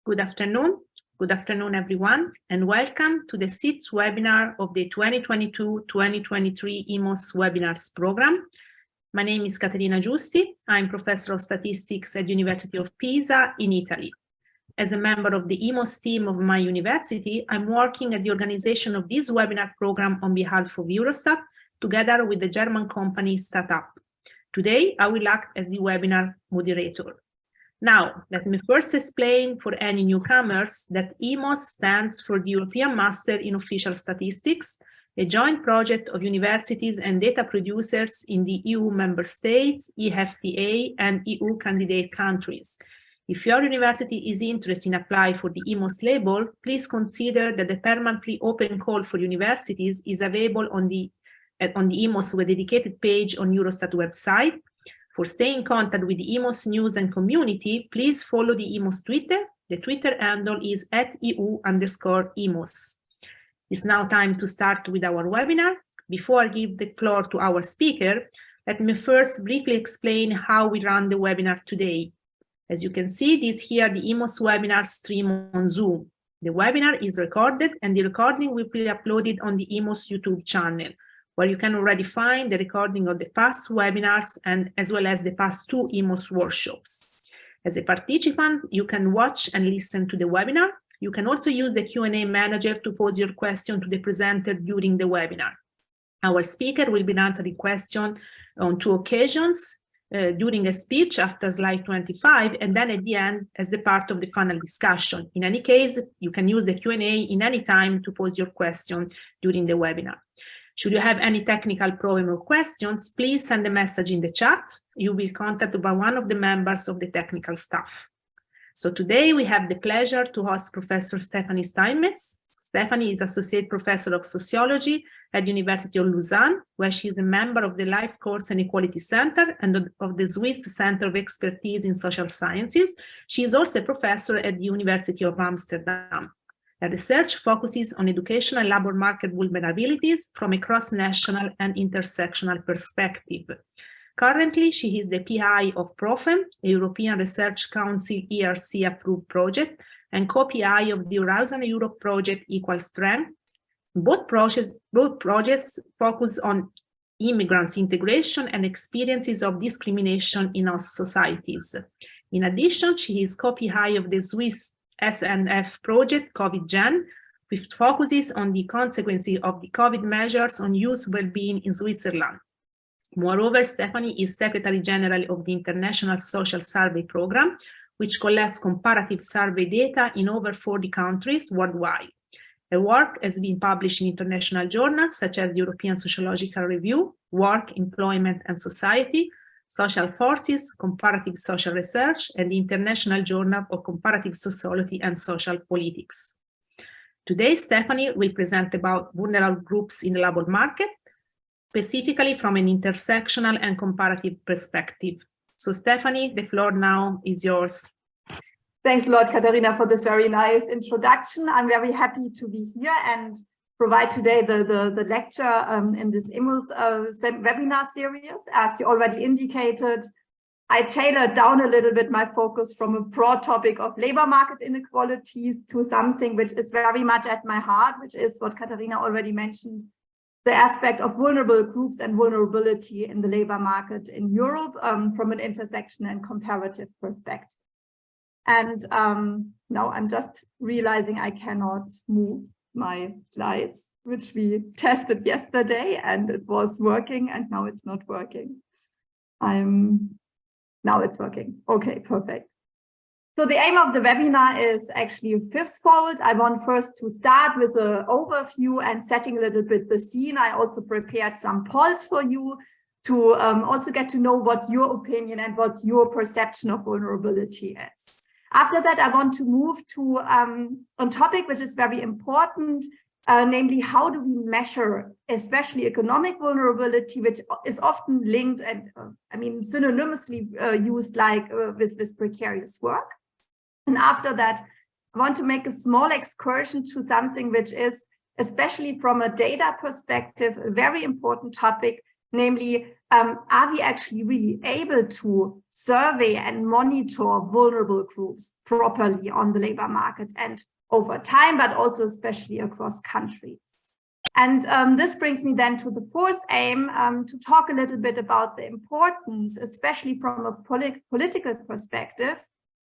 Good afternoon. Good afternoon, everyone, and welcome to the 6th webinar of the 2022-2023 IMOS webinars program. My name is Caterina Giusti. I'm Professor of Statistics at University of Pisa in Italy. As a member of the IMOS team of my university, I'm working at the organization of this webinar program on behalf of Eurostat, together with the German company Stepahnie. Today, I will act as the webinar moderator. Now, let me first explain for any newcomers that IMOS stands for the European Master in Official Statistics, a joint project of universities and data producers in the EU member states, EFTA, and EU candidate countries. If your university is interested in applying for the IMOS label, please consider that the permanently open call for universities is available on the IMOS with a dedicated page on Eurostat website. For staying in contact with the IMOS news and community, please follow the IMOS Twitter. The Twitter handle is @EU_IMOS. It's now time to start with our webinar. Before I give the floor to our speaker, let me first briefly explain how we run the webinar today. As you can see, this here the IMOS webinar stream on Zoom. The webinar is recorded and the recording will be uploaded on the IMOS YouTube channel, where you can already find the recording of the past webinars and as well as the past 2 IMOS workshops. As a participant, you can watch and listen to the webinar. You can also use the Q&A manager to pose your question to the presenter during the webinar. Our speaker will be answering questions on 2 occasions, during a speech after slide 25, and then at the end as the part of the panel discussion. In any case, you can use the Q&A in any time to pose your question during the webinar. Should you have any technical problem or questions, please send a message in the chat. You will be contacted by one of the members of the technical staff. So today we have the pleasure to host Professor Stepahnie Steinmetz. Stepahnie is Associate Professor of Sociology at the University of Lausanne, where she is a member of the Life Course and Equality Center and of the Swiss Center of Expertise in Social Sciences. She is also a professor at the University of Amsterdam. Her research focuses on education and labor market vulnerabilities from a cross-national and intersectional perspective. Currently, she is the PI of PROFEM, a European Research Council ERC-approved project, and co-PI of the Lausanne Europe project Equal Strength. Both projects focus on immigrants' integration and experiences of discrimination in our societies. In addition, she is co-PI of the Swiss SNF project COVID-Gen, which focuses on the consequences of the COVID measures on youth well-being in Switzerland. Moreover, Stepahnie is Secretary General of the International Social Survey Program, which collects comparative survey data in over 40 countries worldwide. Her work has been published in international journals such as the European Sociological Review, Work, Employment and Society, Social Forces, Comparative Social Research, and the International Journal of Comparative Sociology and Social Politics. Today, Stepahnie will present about vulnerable groups in the labor market, specifically from an intersectional and comparative perspective. So Stepahnie, the floor now is yours. Thanks a lot, Caterina, for this very nice introduction. I'm very happy to be here and provide today the lecture in this IMOS webinar series. As you already indicated, I tailored down a little bit my focus from a broad topic of labor market inequalities to something which is very much at my heart, which is what Caterina already mentioned, the aspect of vulnerable groups and vulnerability in the labor market in Europe from an intersection and comparative perspective. And now I'm just realizing I cannot move my slides, which we tested yesterday and it was working and now it's not working. Now it's working. Okay, perfect. So the aim of the webinar is actually fifthfold. I want first to start with an overview and setting a little bit the scene. I also prepared some polls for you to also get to know what your opinion and what your perception of vulnerability is. After that, I want to move to a topic which is very important, namely how do we measure especially economic vulnerability, which is often linked and synonymously used like with precarious work. And after that, I want to make a small excursion to something which is, especially from a data perspective, a very important topic, namely are we actually really able to survey and monitor vulnerable groups properly on the labor market and over time, but also especially across countries? And this brings me then to the fourth aim, to talk a little bit about the importance, especially from a political perspective,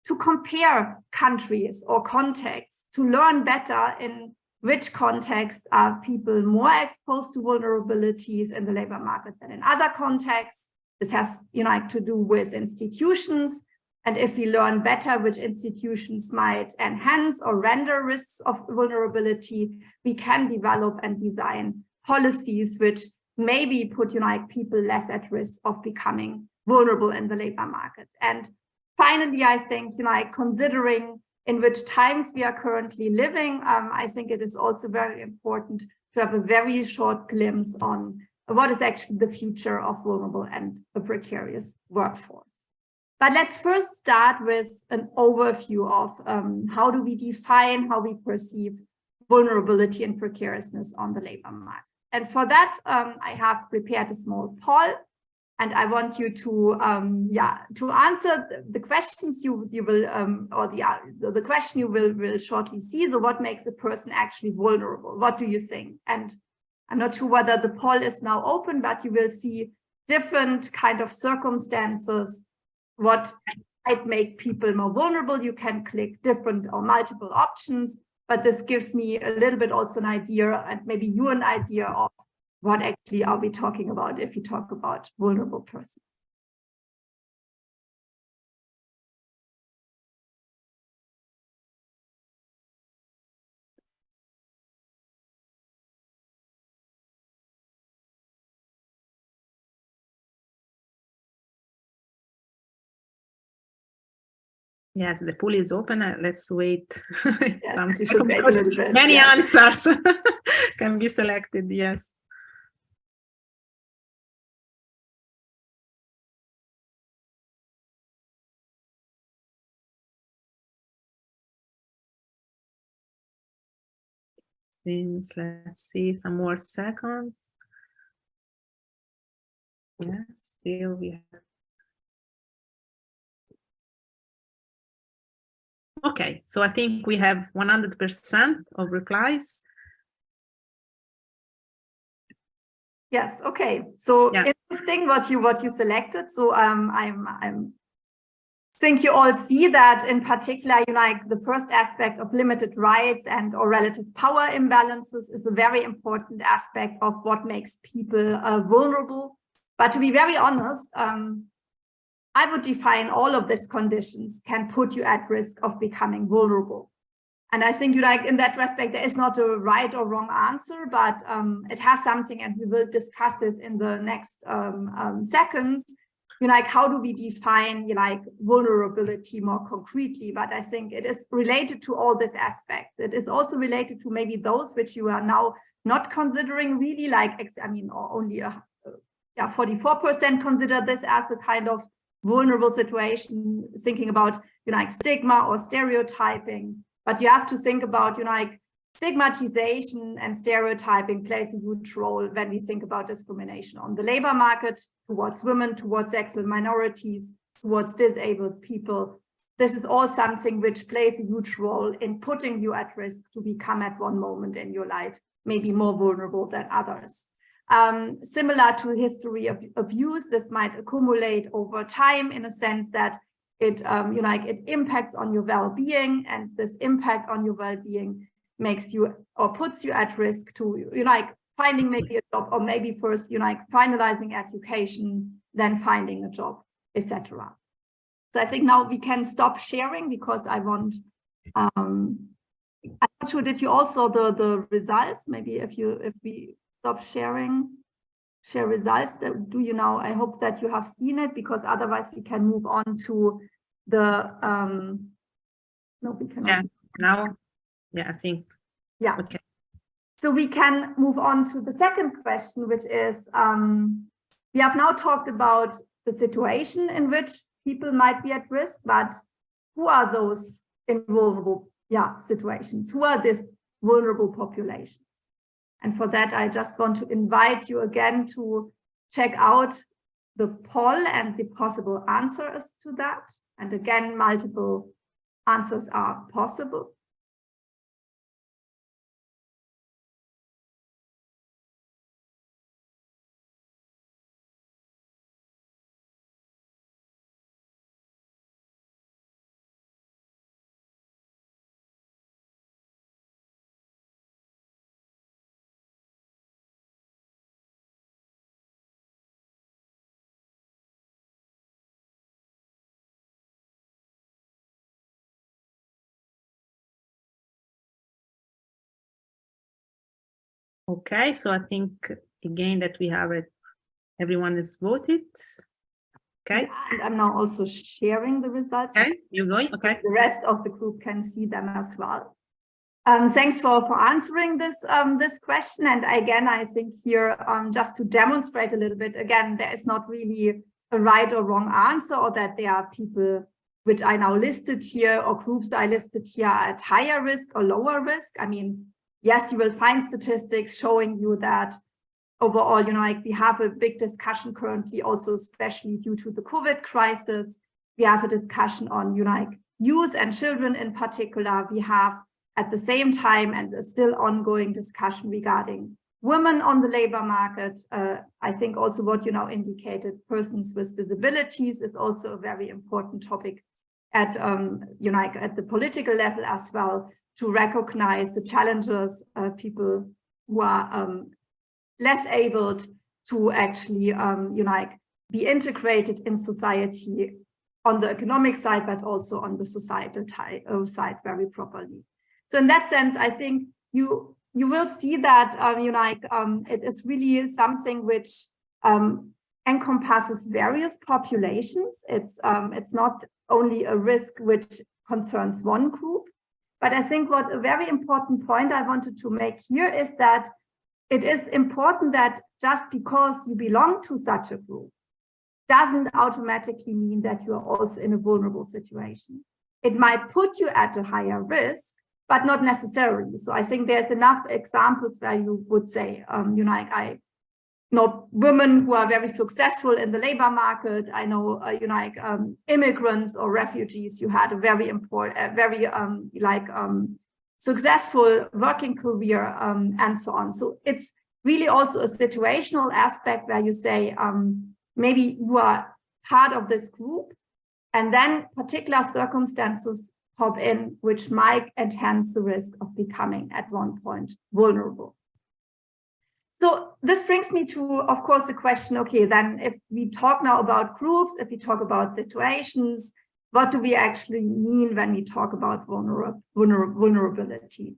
to compare countries or contexts, to learn better in which contexts are people more exposed to vulnerabilities in the labor market than in other contexts. This has to do with institutions. And if we learn better which institutions might enhance or render risks of vulnerability, we can develop and design policies which maybe put people less at risk of becoming vulnerable in the labor market. And finally, I think, considering in which times we are currently living, I think it is also very important to have a very short glimpse on what is actually the future of vulnerable and a precarious workforce. But let's first start with an overview of how do we define, how we perceive vulnerability and precariousness on the labor market. And for that, I have prepared a small poll. And I want you to answer the questions you will or the question you will shortly see. So what makes a person actually vulnerable? What do you think? And I'm not sure whether the poll is now open, but you will see different kind of circumstances. What might make people more vulnerable? You can click different or multiple options, but this gives me a little bit also an idea, and maybe you an idea of what actually are we talking about if we talk about vulnerable persons. Yes, the pool is open. Let's wait. Yes, many answers can be selected. Yes. Let's see some more seconds. Yes, still we have. Okay, so I think we have 100% of replies. Yes. Okay. So yeah. Interesting what you selected. So think you all see that in particular, the first aspect of limited rights and or relative power imbalances is a very important aspect of what makes people vulnerable. But to be very honest, I would define all of these conditions can put you at risk of becoming vulnerable. And I think in that respect, there is not a right or wrong answer, but it has something, and we will discuss it in the next seconds. How do we define vulnerability more concretely? But I think it is related to all these aspects. It is also related to maybe those which you are now not considering really, only 44% consider this as a kind of vulnerable situation, thinking about stigma or stereotyping. But you have to think about stigmatization and stereotyping plays a huge role when we think about discrimination on the labor market towards women, towards sexual minorities, towards disabled people. This is all something which plays a huge role in putting you at risk to become at one moment in your life maybe more vulnerable than others. Similar to history of abuse, this might accumulate over time in a sense that it impacts on your well-being, and this impact on your well-being makes you or puts you at risk to finding maybe a job, or maybe first finalizing education, then finding a job, etc. So I think now we can stop sharing because I want. I'm not sure. Did you also the results? Maybe if we stop share results. Do you now? I hope that you have seen it, because otherwise we can move on to the. No, we cannot. Yeah. Now. Yeah, I think. Yeah. Okay. So we can move on to the second question, which is, we have now talked about the situation in which people might be at risk, but who are those in vulnerable situations? Who are these vulnerable populations? And for that, I just want to invite you again to check out the poll and the possible answers to that. And again, multiple answers are possible. Okay, so I think again that we have it, everyone has voted. Okay. And I'm now also sharing the results. Okay, you're going, okay. The rest of the group can see them as well. Thanks for answering this this question. And again, I think here, just to demonstrate a little bit, again, there is not really a right or wrong answer, or that there are people which I now listed here, or groups I listed here at higher risk or lower risk. I mean, yes, you will find statistics showing you that overall, you know, like we have a big discussion currently, also especially due to the COVID crisis. We have a discussion on, you know, like youth and children in particular. We have at the same time, and a still ongoing discussion regarding women on the labor market. I think also what you now indicated, persons with disabilities, is also a very important topic at you know, like at the political level as well, to recognize the challenges people who are less able to actually you know, like be integrated in society on the economic side, but also on the societal side very properly. So in that sense, I think you will see that you know, like it is really something which encompasses various populations. It's not only a risk which concerns one group, but I think what a very important point I wanted to make here is that it is important that just because you belong to such a group doesn't automatically mean that you are also in a vulnerable situation. It might put you at a higher risk, but not necessarily. So I think there's enough examples where you would say, you know, like I know women who are very successful in the labor market. I know, you know, like immigrants or refugees. You had a very important, very successful working career and so on. So it's really also a situational aspect where you say, maybe you are part of this group, and then particular circumstances pop in, which might enhance the risk of becoming at one point vulnerable. So this brings me to, of course, the question, okay, then if we talk now about groups, if we talk about situations, what do we actually mean when we talk about vulnerability?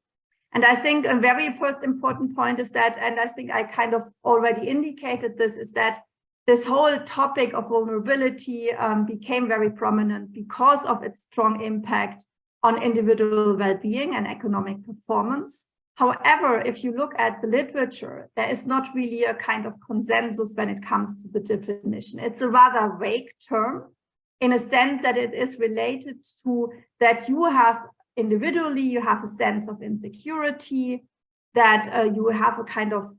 And I think a very first important point is that, and I think I kind of already indicated this, is that this whole topic of vulnerability became very prominent because of its strong impact on individual well-being and economic performance. However, if you look at the literature, there is not really a kind of consensus when it comes to the definition. It's a rather vague term in a sense that it is related to that you have individually, you have a sense of insecurity, that you have a kind of,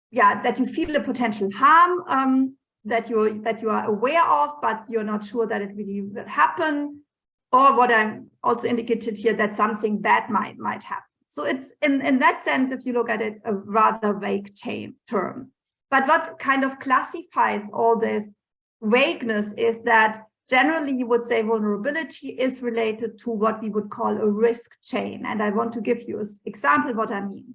yeah, that you feel a potential harm that you are aware of, but you're not sure that it really will happen. Or what I'm also indicated here, that something bad might happen. So it's in that sense, if you look at it, a rather vague term. But what kind of classifies all this vagueness is that generally you would say vulnerability is related to what we would call a risk chain. And I want to give you an example what I mean.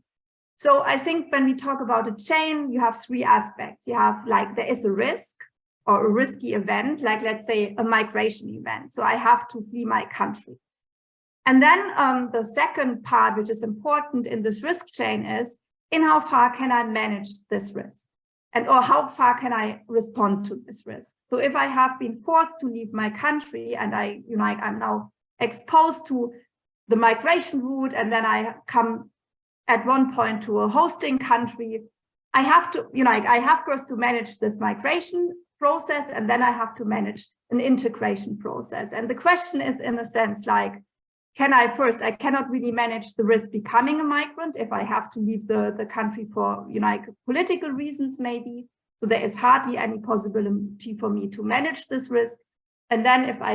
So I think when we talk about a chain, you have three aspects. You have like, there is a risk or a risky event, like let's say a migration event. So I have to flee my country. And then the second part, which is important in this risk chain, is in how far can I manage this risk? And or how far can I respond to this risk? So if I have been forced to leave my country and I'm now exposed to the migration route, and then I come at one point to a hosting country, I have to, I have first to manage this migration process, and then I have to manage an integration process. And the question is, in a sense, like, I cannot really manage the risk becoming a migrant if I have to leave the country for, political reasons maybe. So there is hardly any possibility for me to manage this risk. And then if I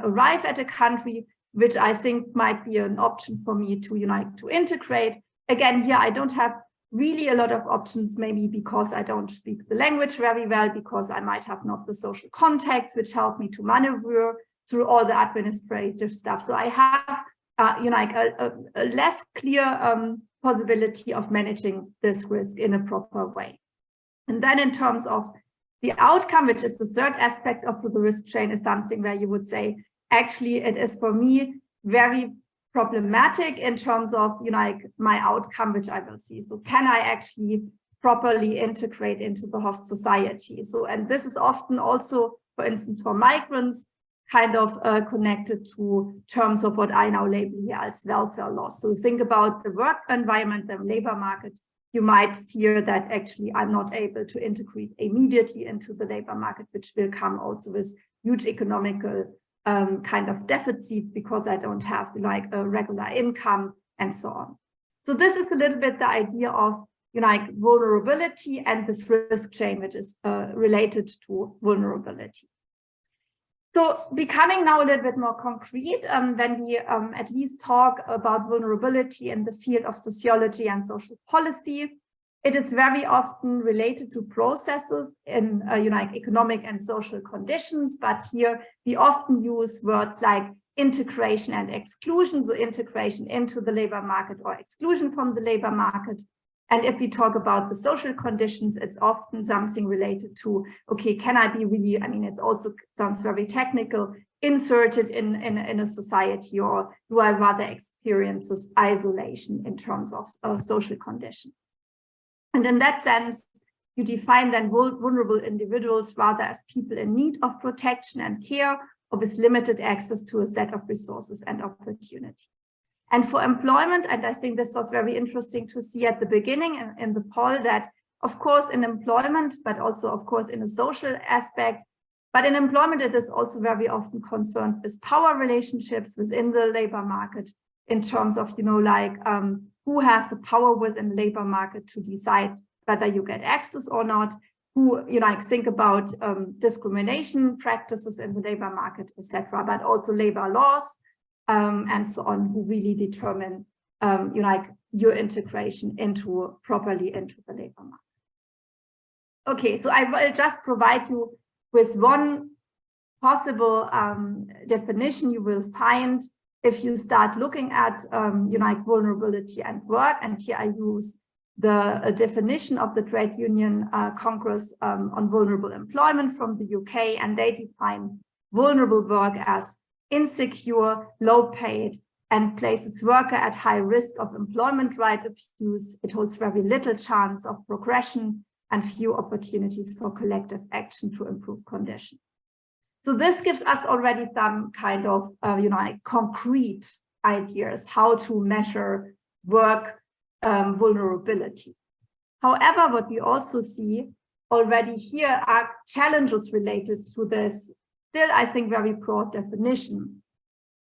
arrive at a country, which I think might be an option for me to, to integrate, again, here I don't have really a lot of options, maybe because I don't speak the language very well, because I might have not the social contacts which help me to maneuver through all the administrative stuff. So I have, a less clear possibility of managing this risk in a proper way. And then in terms of the outcome, which is the third aspect of the risk chain, is something where you would say, actually, it is for me very problematic in terms of, my outcome, which I will see. So can I actually properly integrate into the host society? So, and this is often also, for instance, for migrants, kind of connected to terms of what I now label here as welfare loss. So think about the work environment, the labor market. You might fear that actually I'm not able to integrate immediately into the labor market, which will come also with huge economical kind of deficits because I don't have a regular income and so on. So this is a little bit the idea of vulnerability and this risk chain, which is related to vulnerability. So becoming now a little bit more concrete, when we at least talk about vulnerability in the field of sociology and social policy, it is very often related to processes in economic and social conditions. But here we often use words like integration and exclusion, so integration into the labor market or exclusion from the labor market. And if we talk about the social conditions, it's often something related to, okay, can I be really, it also sounds very technical, inserted in a society, or do I rather experience this isolation in terms of social conditions? And in that sense, you define then vulnerable individuals rather as people in need of protection and care, or with limited access to a set of resources and opportunity. And for employment, and I think this was very interesting to see at the beginning in the poll, that of course in employment, but also of course in a social aspect, but in employment it is also very often concerned with power relationships within the labor market in terms of, who has the power within the labor market to decide whether you get access or not, who, think about discrimination practices in the labor market, etc., but also labor laws, and so on, who really determine, your integration properly into the labor market. Okay, so I will just provide you with one possible definition you will find if you start looking at, vulnerability and work. And here I use the definition of the Trade Union Congress on vulnerable employment from the UK, and they define vulnerable work as insecure, low-paid, and places worker at high risk of employment right abuse. It holds very little chance of progression and few opportunities for collective action to improve conditions. So this gives us already some kind of, concrete ideas how to measure work vulnerability. However, what we also see already here are challenges related to this, still, I think, very broad definition.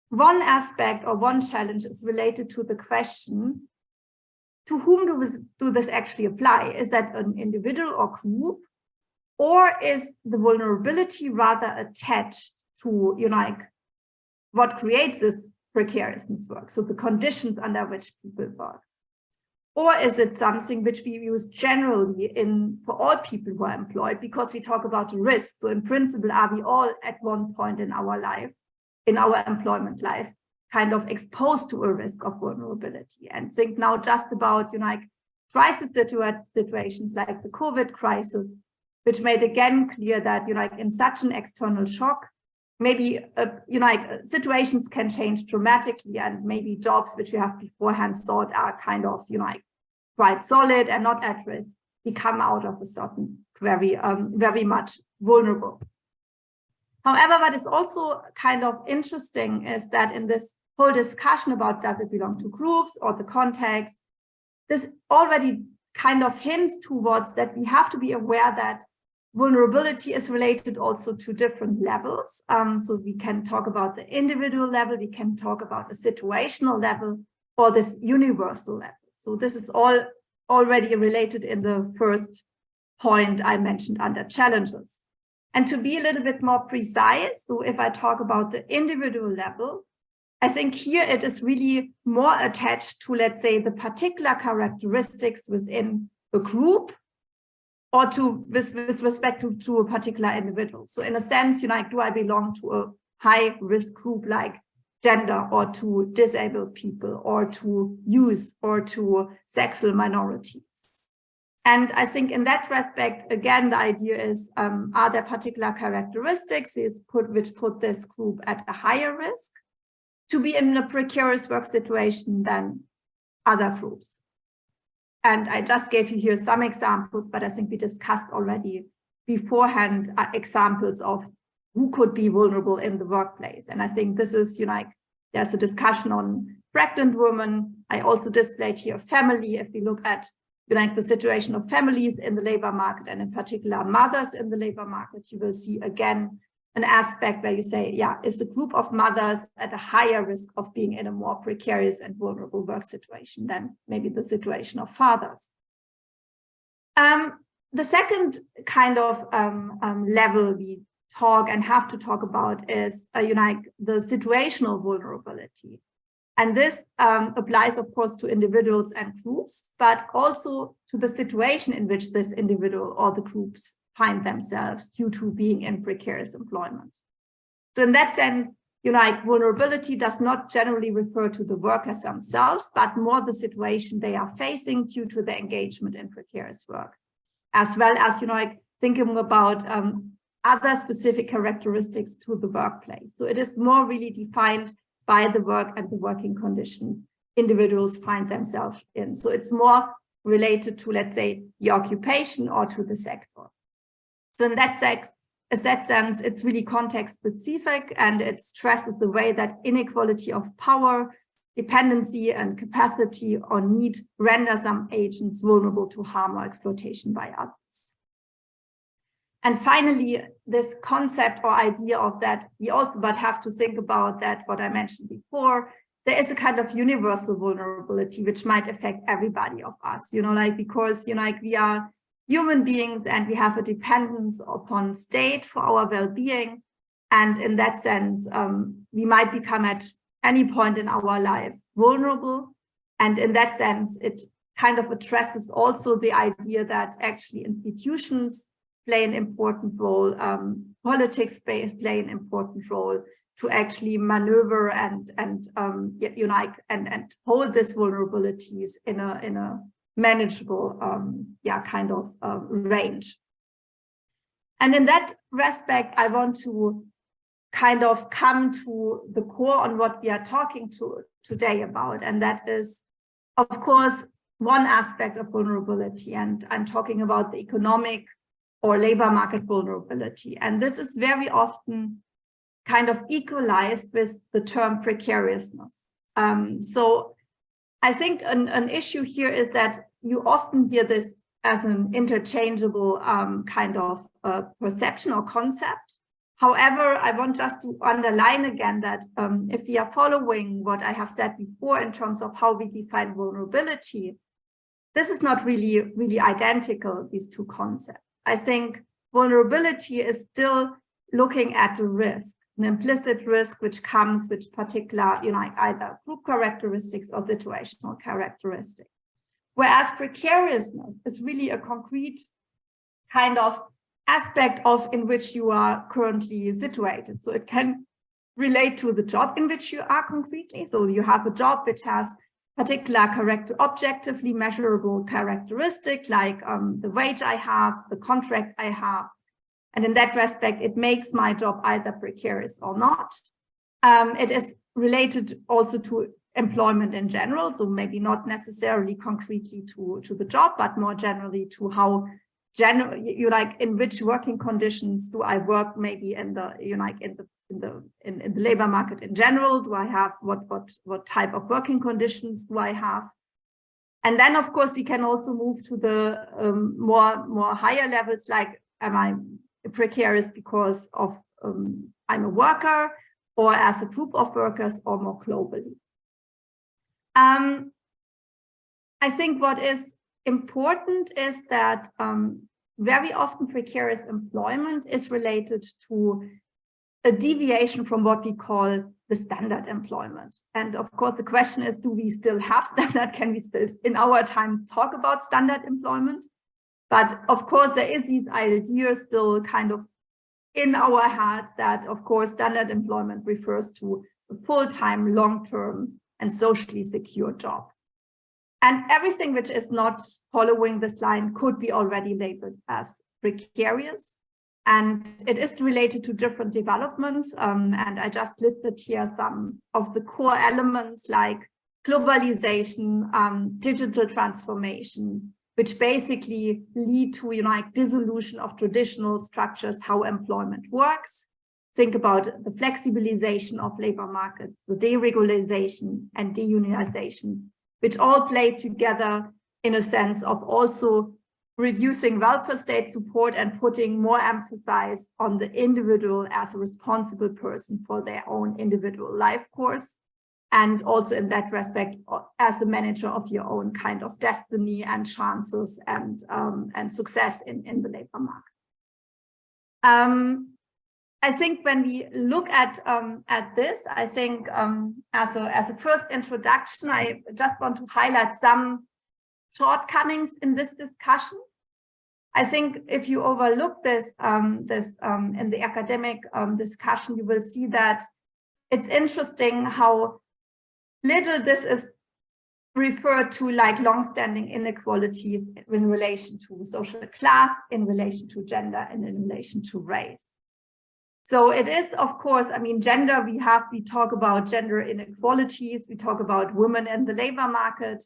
One aspect or one challenge is related to the question, to whom do this actually apply? Is that an individual or group? Or is the vulnerability rather attached to, what creates this precariousness work, so the conditions under which people work? Or is it something which we use generally for all people who are employed, because we talk about risk? So in principle, are we all at one point in our life, in our employment life, kind of exposed to a risk of vulnerability? And think now just about, crisis situations like the COVID crisis, which made again clear that, in such an external shock, maybe, situations can change dramatically, and maybe jobs which you have beforehand thought are kind of, quite solid and not at risk, become out of a certain very much vulnerable. However, what is also kind of interesting is that in this whole discussion about does it belong to groups or the context, this already kind of hints towards that we have to be aware that vulnerability is related also to different levels. So we can talk about the individual level, we can talk about the situational level, or this universal level. So this is all already related in the first point I mentioned under challenges. And to be a little bit more precise, so if I talk about the individual level, I think here it is really more attached to, let's say, the particular characteristics within a group or with respect to a particular individual. So in a sense, do I belong to a high risk group like gender, or to disabled people, or to youth, or to sexual minorities? And I think in that respect, again, the idea is, are there particular characteristics which put this group at a higher risk to be in a precarious work situation than other groups? And I just gave you here some examples, but I think we discussed already beforehand examples of who could be vulnerable in the workplace. And I think this is, there's a discussion on pregnant women. I also displayed here family. If we look at the situation of families in the labor market, and in particular mothers in the labor market, you will see again an aspect where you say, yeah, is the group of mothers at a higher risk of being in a more precarious and vulnerable work situation than maybe the situation of fathers? The second kind of level we talk and have to talk about is the situational vulnerability. And this applies, of course, to individuals and groups, but also to the situation in which this individual or the groups find themselves due to being in precarious employment. So in that sense, vulnerability does not generally refer to the workers themselves, but more the situation they are facing due to their engagement in precarious work, as well as, thinking about other specific characteristics to the workplace. So it is more really defined by the work and the working conditions individuals find themselves in. So it's more related to, let's say, the occupation or to the sector. So in that sense, it's really context specific, and it stresses the way that inequality of power, dependency, and capacity or need render some agents vulnerable to harm or exploitation by others. And finally, this concept or idea of that, we also but have to think about that, what I mentioned before, there is a kind of universal vulnerability which might affect everybody of us, because, we are human beings and we have a dependence upon state for our well-being. And in that sense, we might become at any point in our life vulnerable. And in that sense, it kind of addresses also the idea that actually institutions play an important role, politics play an important role to actually maneuver and unite and hold these vulnerabilities in a manageable kind of range. And in that respect, I want to kind of come to the core on what we are talking today about, and that is, of course, one aspect of vulnerability, and I'm talking about the economic or labor market vulnerability. And this is very often kind of equalized with the term precariousness. So I think an issue here is that you often hear this as an interchangeable kind of perception or concept. However, I want just to underline again that if we are following what I have said before in terms of how we define vulnerability, this is not really identical, these two concepts. I think vulnerability is still looking at a risk, an implicit risk which comes with particular, either group characteristics or situational characteristics. Whereas precariousness is really a concrete kind of aspect of in which you are currently situated. So it can relate to the job in which you are concretely. So you have a job which has particular objectively measurable characteristic, like the wage I have, the contract I have. And in that respect, it makes my job either precarious or not. It is related also to employment in general. So maybe not necessarily concretely to the job, but more generally to how in which working conditions do I work, maybe in the in the labor market in general? Do I have what type of working conditions do I have? And then, of course, we can also move to the more higher levels, like, am I precarious because of I'm a worker, or as a group of workers, or more globally? I think what is important is that very often precarious employment is related to a deviation from what we call the standard employment. And of course, the question is, do we still have standard? Can we still, in our times, talk about standard employment? But of course, there is these ideas still kind of in our heads that, of course, standard employment refers to a full-time, long-term, and socially secure job. And everything which is not following this line could be already labeled as precarious. And it is related to different developments. And I just listed here some of the core elements like globalization, digital transformation, which basically lead to, like dissolution of traditional structures, how employment works. Think about the flexibilization of labor markets, the deregulation and deunionization, which all play together in a sense of also reducing welfare state support and putting more emphasis on the individual as a responsible person for their own individual life course. And also in that respect, as a manager of your own kind of destiny and chances and success in the labor market. I think when we look at this, I think as a first introduction, I just want to highlight some shortcomings in this discussion. I think if you overlook this, in the academic discussion, you will see that it's interesting how little this is referred to like long-standing inequalities in relation to social class, in relation to gender, and in relation to race. So it is, of course, I mean, gender, we talk about gender inequalities, we talk about women in the labor market,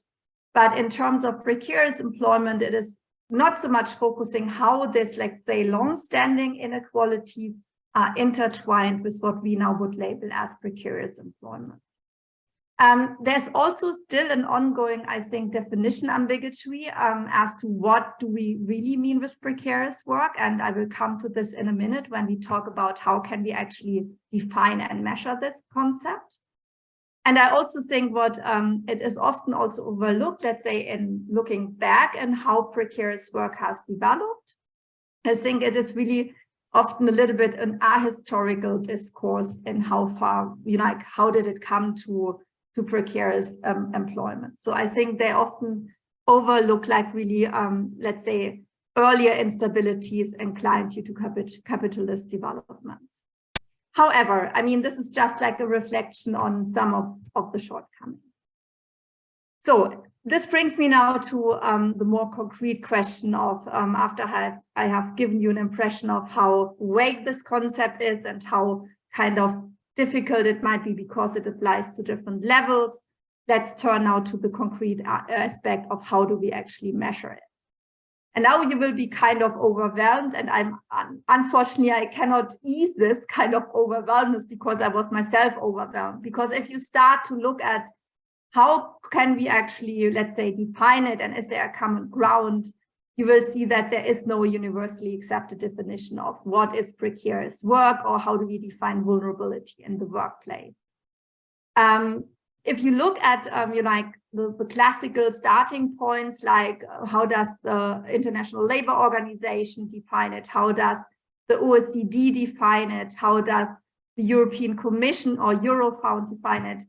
but in terms of precarious employment, it is not so much focusing how this, let's say, long-standing inequalities are intertwined with what we now would label as precarious employment. There's also still an ongoing, I think, definition ambiguity as to what do we really mean with precarious work. And I will come to this in a minute when we talk about how can we actually define and measure this concept. And I also think what it is often also overlooked, let's say, in looking back and how precarious work has developed. I think it is really often a little bit an ahistorical discourse in how far, like, how did it come to precarious employment. So I think they often overlook like really, let's say, earlier instabilities inclined due to capitalist developments. However, I mean, this is just like a reflection on some of the shortcomings. So this brings me now to the more concrete question of, after I have given you an impression of how vague this concept is and how kind of difficult it might be because it applies to different levels. Let's turn now to the concrete aspect of how do we actually measure it. And now you will be kind of overwhelmed, and unfortunately, I cannot ease this kind of overwhelmness because I was myself overwhelmed. Because if you start to look at how can we actually, let's say, define it, and is there a common ground, you will see that there is no universally accepted definition of what is precarious work or how do we define vulnerability in the workplace. If you look at like the classical starting points, like how does the International Labour Organization define it? How does the OECD define it? How does the European Commission or Eurofound define it?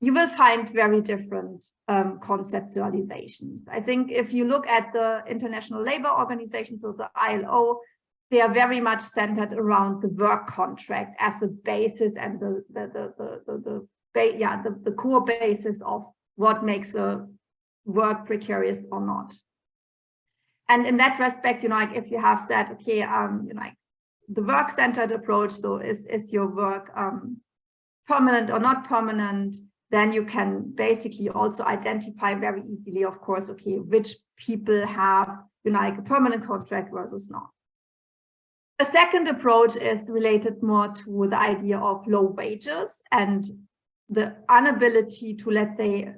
You will find very different conceptualizations. I think if you look at the International Labour Organization, so the ILO, they are very much centered around the work contract as a basis and the core basis of what makes a work precarious or not. And in that respect, like if you have said, okay, like the work-centered approach, so is your work permanent or not permanent, then you can basically also identify very easily, of course, okay, which people have, like a permanent contract versus not. A second approach is related more to the idea of low wages and the inability to, let's say,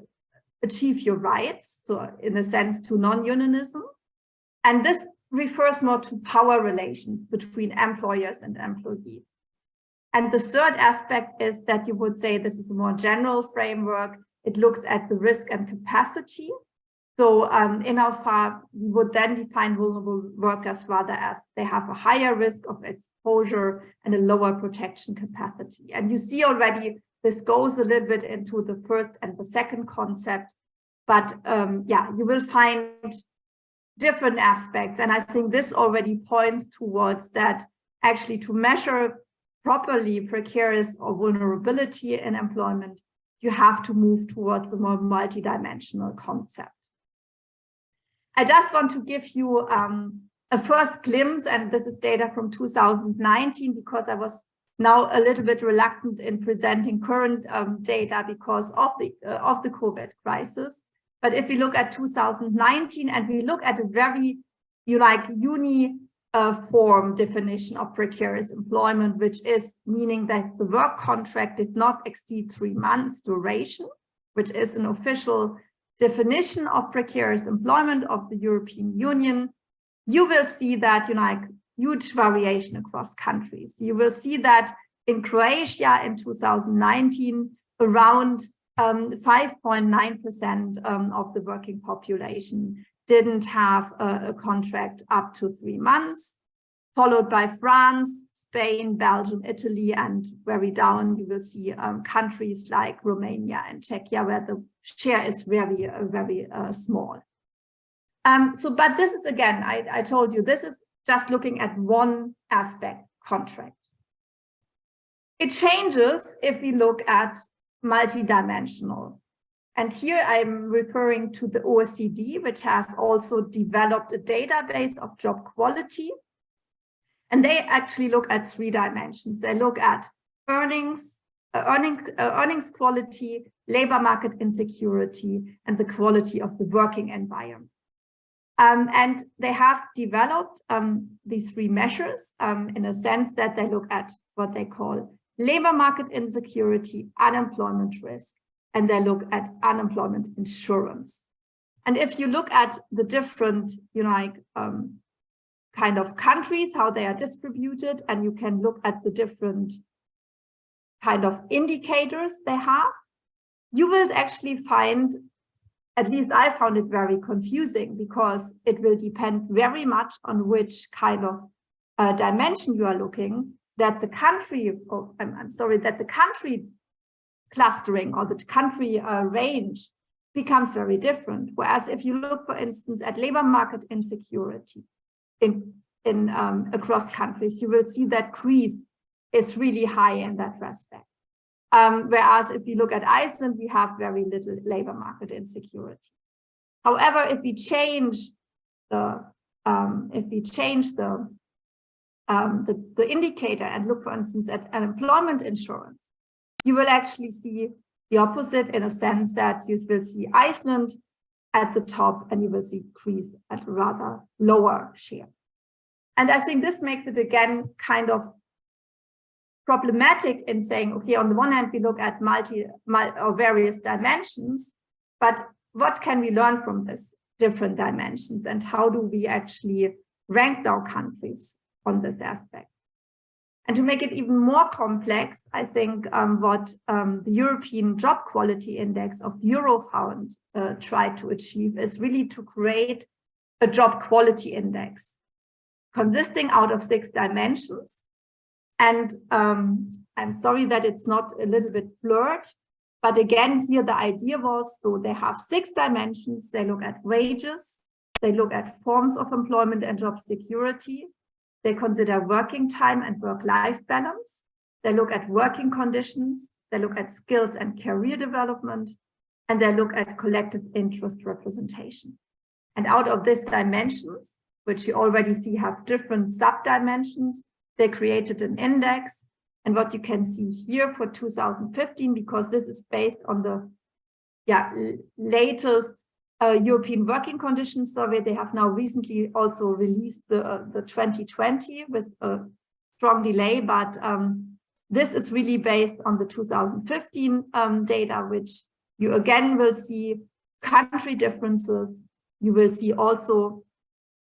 achieve your rights, so in a sense to non-unionism. And this refers more to power relations between employers and employees. And the third aspect is that you would say this is a more general framework. It looks at the risk and capacity. So in our far, we would then define vulnerable workers rather as they have a higher risk of exposure and a lower protection capacity. And you see already this goes a little bit into the first and the second concept, but yeah, you will find different aspects. And I think this already points towards that actually to measure properly precarious or vulnerability in employment, you have to move towards a more multidimensional concept. I just want to give you a first glimpse, and this is data from 2019, because I was now a little bit reluctant in presenting current data because of the COVID crisis. But if we look at 2019 and we look at a very uniform definition of precarious employment, which is meaning that the work contract did not exceed 3 months duration, which is an official definition of precarious employment of the European Union, you will see that huge variation across countries. You will see that in Croatia in 2019, around 5.9% of the working population didn't have a contract up to 3 months, followed by France, Spain, Belgium, Italy, and very down you will see countries like Romania and Czechia, where the share is very, very small. But this is, again, I told you, this is just looking at one aspect, contract. It changes if we look at multidimensional. And here I'm referring to the OECD, which has also developed a database of job quality. And they actually look at 3 dimensions. They look at earnings quality, labor market insecurity, and the quality of the working environment. And they have developed these 3 measures in a sense that they look at what they call labor market insecurity, unemployment risk, and they look at unemployment insurance. And if you look at the different, kind of countries, how they are distributed, and you can look at the different kind of indicators they have, you will actually find, at least I found it very confusing, because it will depend very much on which kind of dimension you are looking, that the country, that the country clustering or the country range becomes very different. Whereas if you look, for instance, at labor market insecurity across countries, you will see that Greece is really high in that respect. Whereas if you look at Iceland, we have very little labor market insecurity. However, if we change the indicator and look, for instance, at unemployment insurance, you will actually see the opposite, in a sense that you will see Iceland at the top and you will see Greece at a rather lower share. And I think this makes it again kind of problematic in saying, okay, on the one hand, we look at various dimensions, but what can we learn from this different dimensions, and how do we actually rank our countries on this aspect? And to make it even more complex, I think what the European Job Quality Index of Eurofound tried to achieve is really to create a job quality index consisting out of 6 dimensions. And I'm sorry that it's not a little bit blurred, but again, here the idea was, so they have 6 dimensions. They look at wages, they look at forms of employment and job security, they consider working time and work-life balance, they look at working conditions, they look at skills and career development, and they look at collective interest representation. And out of these dimensions, which you already see have different sub-dimensions, they created an index. And what you can see here for 2015, because this is based on the latest European Working Conditions Survey, they have now recently also released the 2020 with a strong delay, but this is really based on the 2015 data, which you again will see country differences. You will see also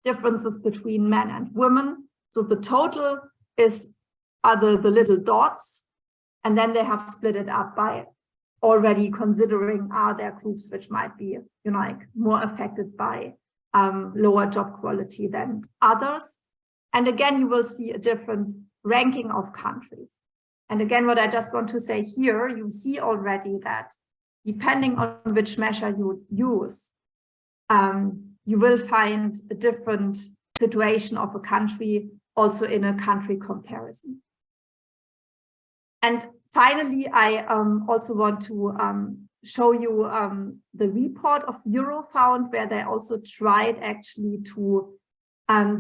differences between men and women. So the total are the little dots, and then they have split it up by already considering are there groups which might be, you know, like more affected by lower job quality than others. And again, you will see a different ranking of countries. And again, what I just want to say here, you see already that depending on which measure you use, you will find a different situation of a country also in a country comparison. And finally, I also want to show you the report of Eurofound, where they also tried actually to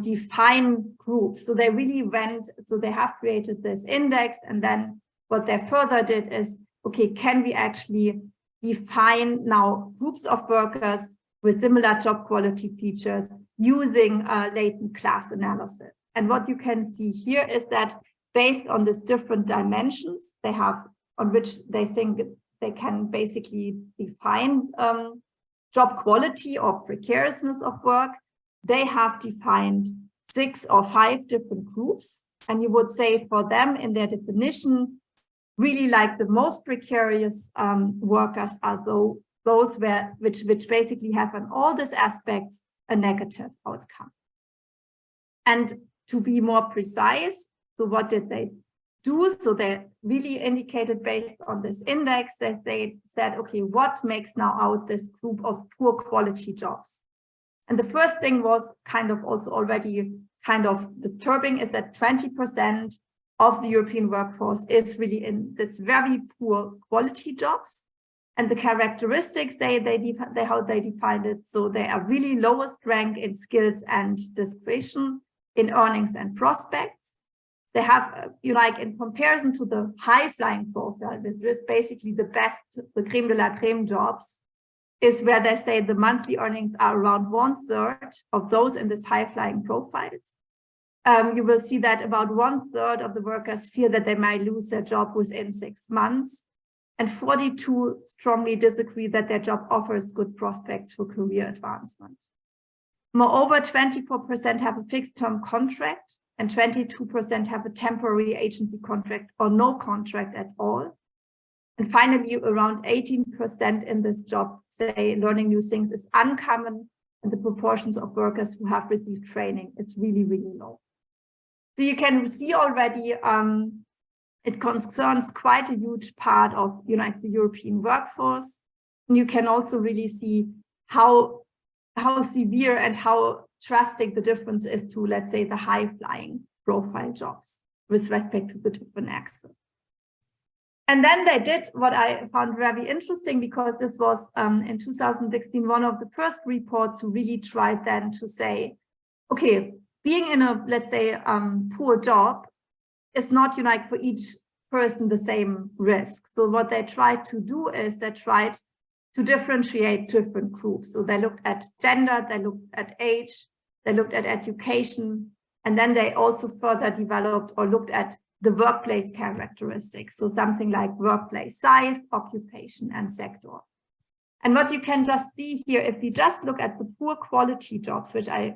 define groups. So they really went, so they have created this index, and then what they further did is, okay, can we actually define now groups of workers with similar job quality features using latent class analysis? And what you can see here is that based on these different dimensions they have, on which they think they can basically define job quality or precariousness of work, they have defined 6 or 5 different groups. And you would say for them in their definition, really like the most precarious workers are those which basically have on all these aspects a negative outcome. And to be more precise, so what did they do? So they really indicated based on this index that they said, okay, what makes now out this group of poor quality jobs? And the first thing was kind of also already kind of disturbing, is that 20% of the European workforce is really in this very poor quality jobs. And the characteristics how they defined it, so they are really lowest rank in skills and discretion, in earnings and prospects. They have, you know, like in comparison to the high-flying profile, which is basically the best, the creme de la creme jobs, is where they say the monthly earnings are around 1/3 of those in this high-flying profiles. You will see that about 1/3 of the workers fear that they might lose their job within 6 months. And 42 strongly disagree that their job offers good prospects for career advancement. Moreover, 24% have a fixed-term contract, and 22% have a temporary agency contract or no contract at all. And finally, around 18% in this job say learning new things is uncommon, and the proportions of workers who have received training is really, really low. So you can see already it concerns quite a huge part of, you know, the European workforce. And you can also really see how severe and how drastic the difference is to, let's say, the high-flying profile jobs with respect to the different axes. And then they did what I found very interesting, because this was in 2016, one of the first reports who really tried then to say, okay, being in a, let's say, poor job is not, you know, like for each person the same risk. So what they tried to do is they tried to differentiate different groups. So they looked at gender, they looked at age, they looked at education, and then they also further developed or looked at the workplace characteristics. So something like workplace size, occupation, and sector. And what you can just see here, if we just look at the poor quality jobs, which I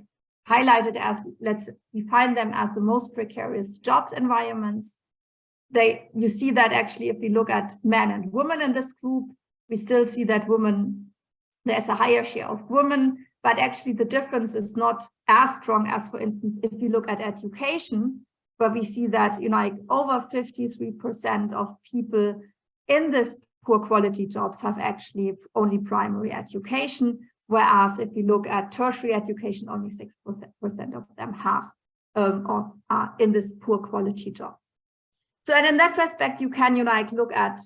highlighted as, let's define them as the most precarious job environments, you see that actually if we look at men and women in this group, we still see that women, there's a higher share of women, but actually the difference is not as strong as, for instance, if you look at education, where we see that, you know, like over 53% of people in this poor quality jobs have actually only primary education, whereas if you look at tertiary education, only 6% of them have or are in this poor quality jobs. So, and in that respect, you can, you know, like look at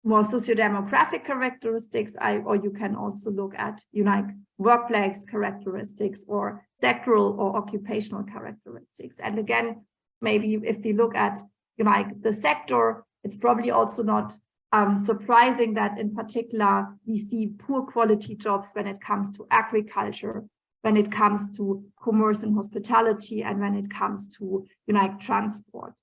more sociodemographic characteristics, or you can also look at, you know, like workplace characteristics or sectoral or occupational characteristics. And again, maybe if we look at, you know, like the sector, it's probably also not surprising that in particular we see poor quality jobs when it comes to agriculture, when it comes to commerce and hospitality, and when it comes to, you know, like transport.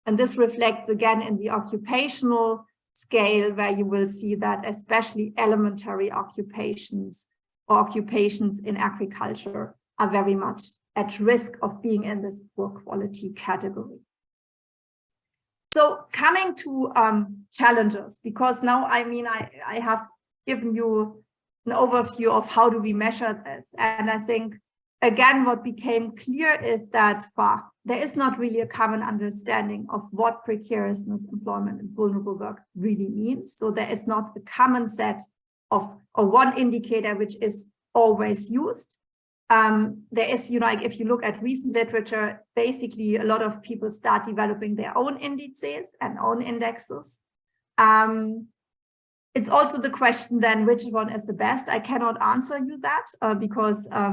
And this reflects again in the occupational scale, where you will see that especially elementary occupations or occupations in agriculture are very much at risk of being in this poor quality category. So coming to challenges, because now, I mean, I have given you an overview of how do we measure this. And I think, again, what became clear is that there is not really a common understanding of what precariousness, employment, and vulnerable work really means. So there is not a common set of or one indicator which is always used. There is, like if you look at recent literature, basically a lot of people start developing their own indices and own indexes. It's also the question then, which one is the best? I cannot answer you that because, how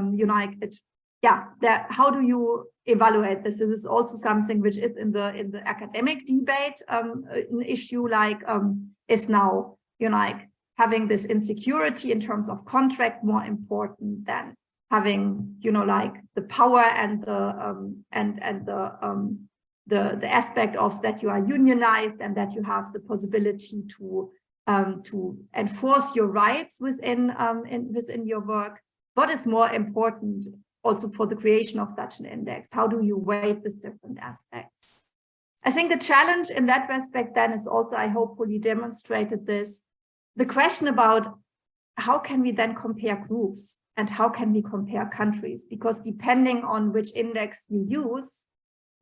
do you evaluate this? This is also something which is in the academic debate, an issue is now, having this insecurity in terms of contract more important than having, the power and the aspect of that you are unionized and that you have the possibility to enforce your rights within your work. What is more important also for the creation of such an index? How do you weight these different aspects? I think the challenge in that respect then is also, I hopefully demonstrated this, the question about how can we then compare groups and how can we compare countries? Because depending on which index you use,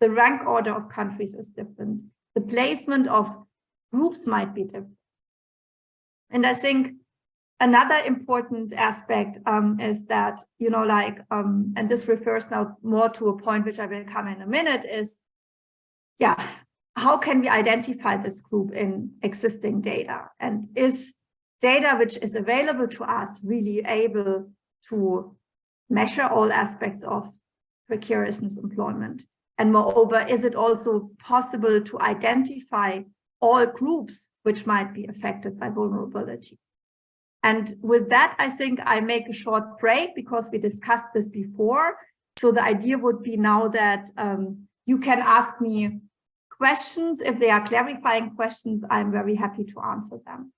the rank order of countries is different. The placement of groups might be different. And I think another important aspect is that, and this refers now more to a point which I will come in a minute, is, how can we identify this group in existing data? And is data which is available to us really able to measure all aspects of precariousness employment? And moreover, is it also possible to identify all groups which might be affected by vulnerability? And with that, I think I make a short break because we discussed this before. So the idea would be now that you can ask me questions. If they are clarifying questions, I'm very happy to answer them.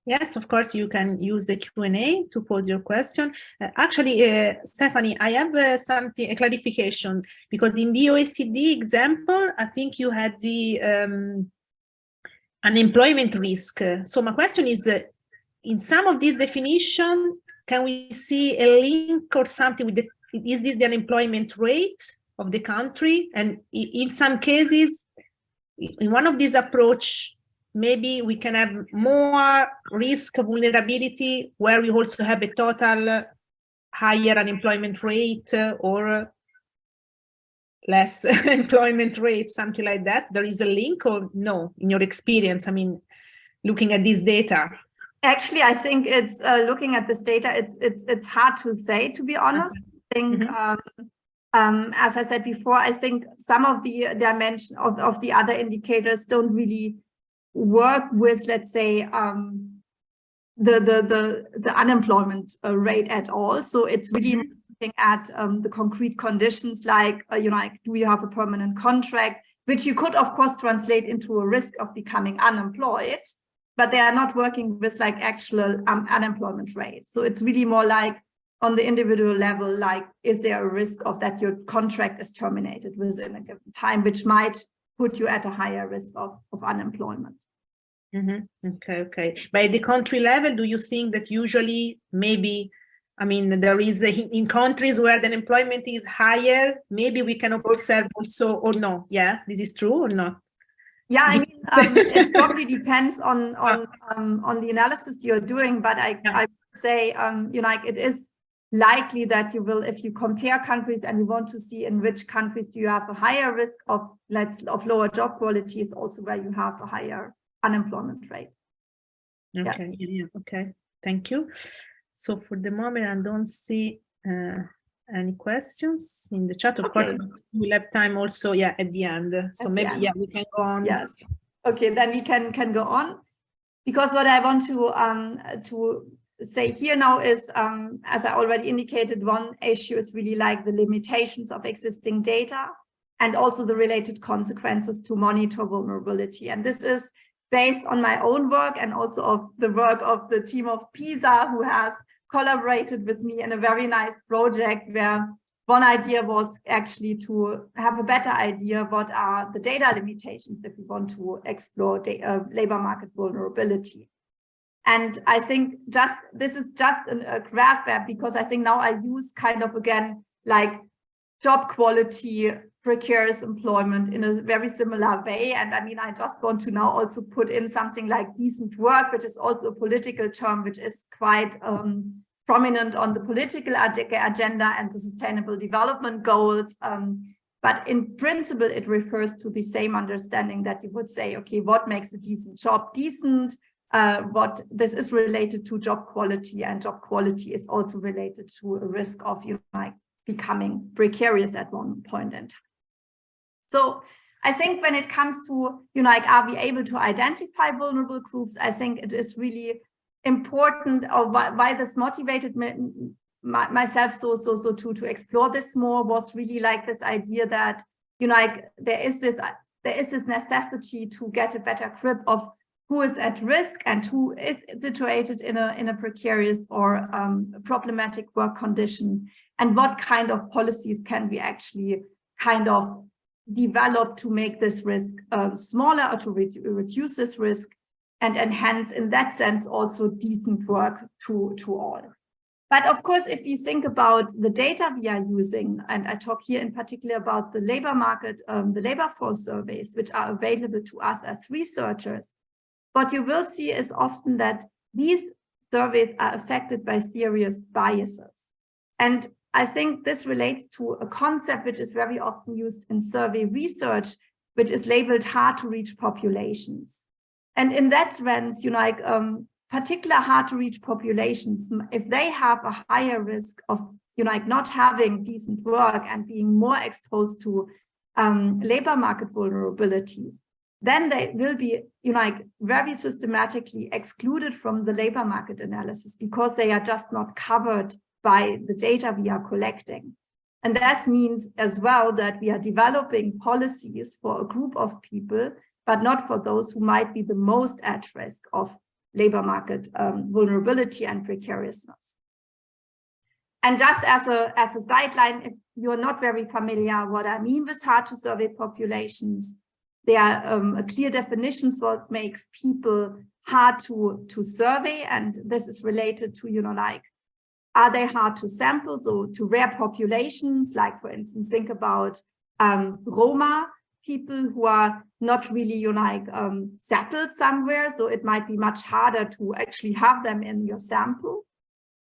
Yes, of course, you can use the Q&A to pose your question. Actually, Stepahnie, I have a clarification, because in the OECD example, I think you had the unemployment risk. So my question is, in some of these definitions, can we see a link or something with is this the unemployment rate of the country? And in some cases, in one of these approach, maybe we can have more risk vulnerability where we also have a total higher unemployment rate or less employment rate, something like that. There is a link or no, in your experience, I mean, looking at this data? Actually, I think it's looking at this data, it's hard to say, to be honest. I think, as I said before, I think some of the dimension of the other indicators don't really work with, let's say, the unemployment rate at all. So it's really looking at the concrete conditions, like do you have a permanent contract, which you could of course translate into a risk of becoming unemployed, but they are not working with actual unemployment rate. So it's really more like on the individual level, like, is there a risk of that your contract is terminated within a given time, which might put you at a higher risk of unemployment. Okay. By the country level, do you think that usually maybe, I mean, there is in countries where the unemployment is higher, maybe we can observe also, or no? Yeah, this is true or not? Yeah, I mean, it probably depends on the analysis you're doing, but I would say, it is likely that you will, if you compare countries and you want to see in which countries do you have a higher risk of lower job quality, is also where you have a higher unemployment rate. Okay, okay, thank you. So for the moment, I don't see any questions in the chat. Of course, we'll have time also, at the end. So maybe, we can go on. Yes. Okay, then we can go on, because what I want to say here now is, as I already indicated, one issue is really like the limitations of existing data and also the related consequences to monitor vulnerability. And this is based on my own work and also of the work of the team of PISA, who has collaborated with me in a very nice project where one idea was actually to have a better idea what are the data limitations if we want to explore labor market vulnerability. And I think this is just a graph where, because I think now I use kind of again like job quality, precarious employment in a very similar way. And I mean, I just want to now also put in something like decent work, which is also a political term, which is quite prominent on the political agenda and the sustainable development goals. But in principle, it refers to the same understanding that you would say, okay, what makes a decent job decent? What this is related to job quality, and job quality is also related to a risk of becoming precarious at one point in time. So I think when it comes to are we able to identify vulnerable groups, I think it is really important, or why this motivated myself so to explore this more was really like this idea that there is this necessity to get a better grip of who is at risk and who is situated in a precarious or problematic work condition, and what kind of policies can we actually kind of develop to make this risk smaller, or to reduce this risk and enhance, in that sense, also decent work to all. But of course, if we think about the data we are using, and I talk here in particular about the labor market, the labor force surveys, which are available to us as researchers, what you will see is often that these surveys are affected by serious biases. And I think this relates to a concept which is very often used in survey research, which is labeled hard to reach populations. And in that sense, particular hard to reach populations, if they have a higher risk of not having decent work and being more exposed to labor market vulnerabilities, then they will be very systematically excluded from the labor market analysis, because they are just not covered by the data we are collecting. And that means as well that we are developing policies for a group of people, but not for those who might be the most at risk of labor market vulnerability and precariousness. And just as a guideline, if you're not very familiar what I mean with hard to survey populations, there are clear definitions what makes people hard to survey, and this is related to are they hard to sample, so to rare populations, like for instance think about Roma people who are not really settled somewhere, so it might be much harder to actually have them in your sample.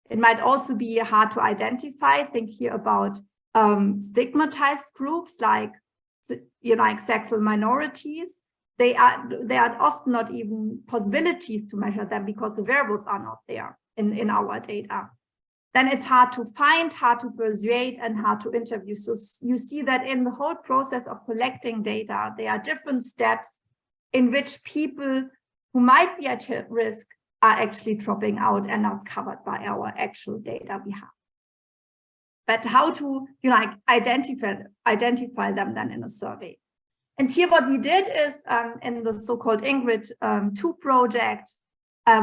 It might also be hard to identify. Think here about stigmatized groups like sexual minorities. They are often not even possibilities to measure them because the variables are not there in our data. Then it's hard to find, hard to persuade, and hard to interview. So you see that in the whole process of collecting data, there are different steps in which people who might be at risk are actually dropping out and not covered by our actual data we have. But how to identify them then in a survey? And here what we did is in the so-called Ingrid 2 project,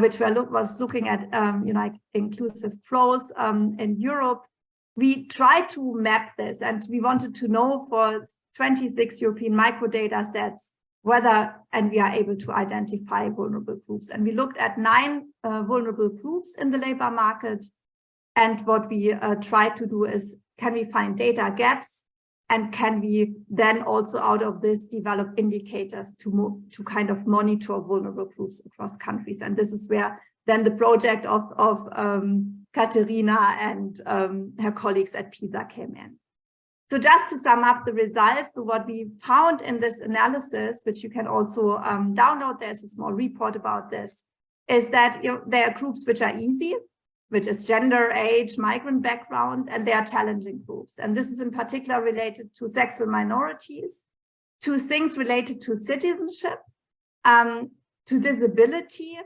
which was looking at inclusive flows in Europe, we tried to map this, and we wanted to know for 26 European microdata sets whether, and we are able to identify vulnerable groups. And we looked at 9 vulnerable groups in the labor market. And what we tried to do is, can we find data gaps? And can we then also out of this develop indicators to kind of monitor vulnerable groups across countries? And this is where then the project of Katharina and her colleagues at PISA came in. So just to sum up the results, so what we found in this analysis, which you can also download, there's a small report about this, is that there are groups which are easy, which is gender, age, migrant background, and they are challenging groups. And this is in particular related to sexual minorities, to things related to citizenship, to disability,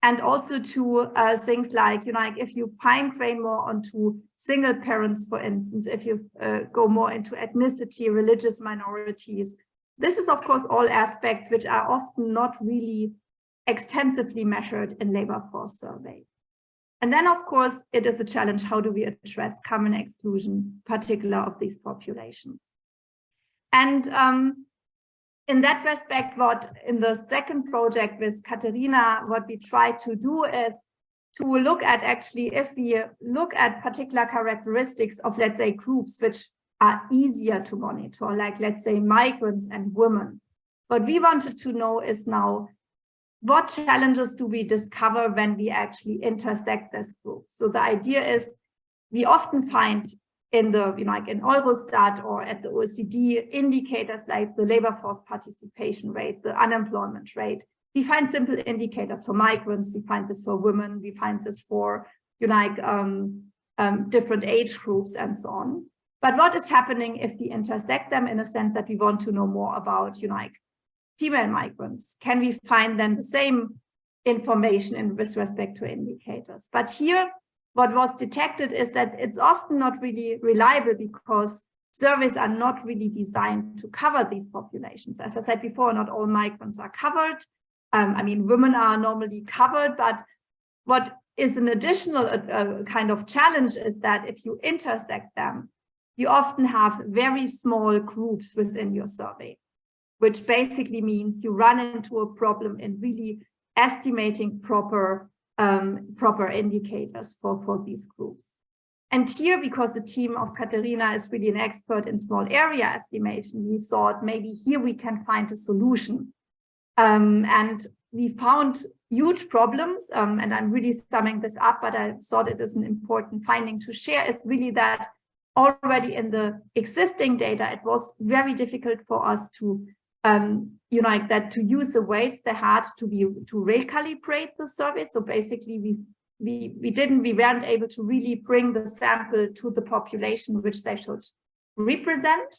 and also to things like, if you fine-grain more onto single parents, for instance, if you go more into ethnicity, religious minorities. This is, of course, all aspects which are often not really extensively measured in labor force surveys. And then, of course, it is a challenge. How do we address common exclusion, particular of these populations? And in that respect, what in the second project with Katharina, what we try to do is to look at actually, if we look at particular characteristics of, let's say, groups which are easier to monitor, like, let's say, migrants and women. What we wanted to know is now, what challenges do we discover when we actually intersect this group? So the idea is, we often find in the, like in Eurostat or at the OECD, indicators like the labor force participation rate, the unemployment rate. We find simple indicators for migrants, we find this for women, we find this for different age groups and so on. But what is happening if we intersect them in a sense that we want to know more about female migrants? Can we find then the same information with respect to indicators? But here, what was detected is that it's often not really reliable because surveys are not really designed to cover these populations. As I said before, not all migrants are covered. I mean, women are normally covered, but what is an additional kind of challenge is that if you intersect them, you often have very small groups within your survey, which basically means you run into a problem in really estimating proper indicators for these groups. And here, because the team of Katharina is really an expert in small area estimation, we thought maybe here we can find a solution. And we found huge problems, and I'm really summing this up, but I thought it is an important finding to share, is really that already in the existing data, it was very difficult for us to to use the weights they had to recalibrate the survey. So basically we weren't able to really bring the sample to the population which they should represent.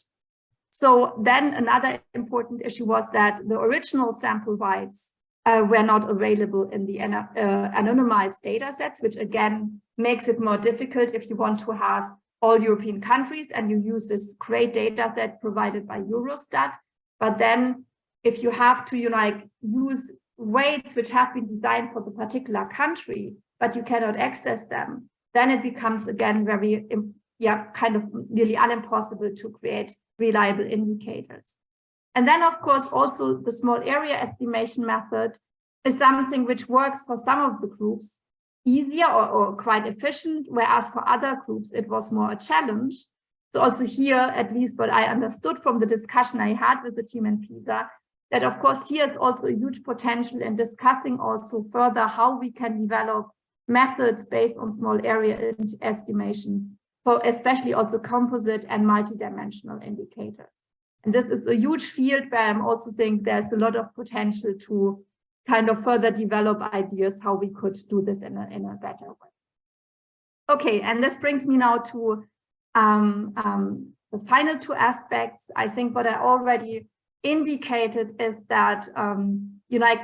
So then another important issue was that the original sample weights were not available in the anonymized data sets, which again makes it more difficult if you want to have all European countries and you use this great data set provided by Eurostat. But then if you have to use weights which have been designed for the particular country, but you cannot access them, then it becomes again very, kind of nearly unimpossible to create reliable indicators. And then, of course, also the small area estimation method is something which works for some of the groups easier or quite efficient, whereas for other groups, it was more a challenge. So also here, at least what I understood from the discussion I had with the team in Pisa, that of course here is also a huge potential in discussing also further how we can develop methods based on small area estimations for especially also composite and multidimensional indicators. And this is a huge field where I'm also think there's a lot of potential to kind of further develop ideas how we could do this in a better way. Okay, and this brings me now to the final two aspects. I think what I already indicated is that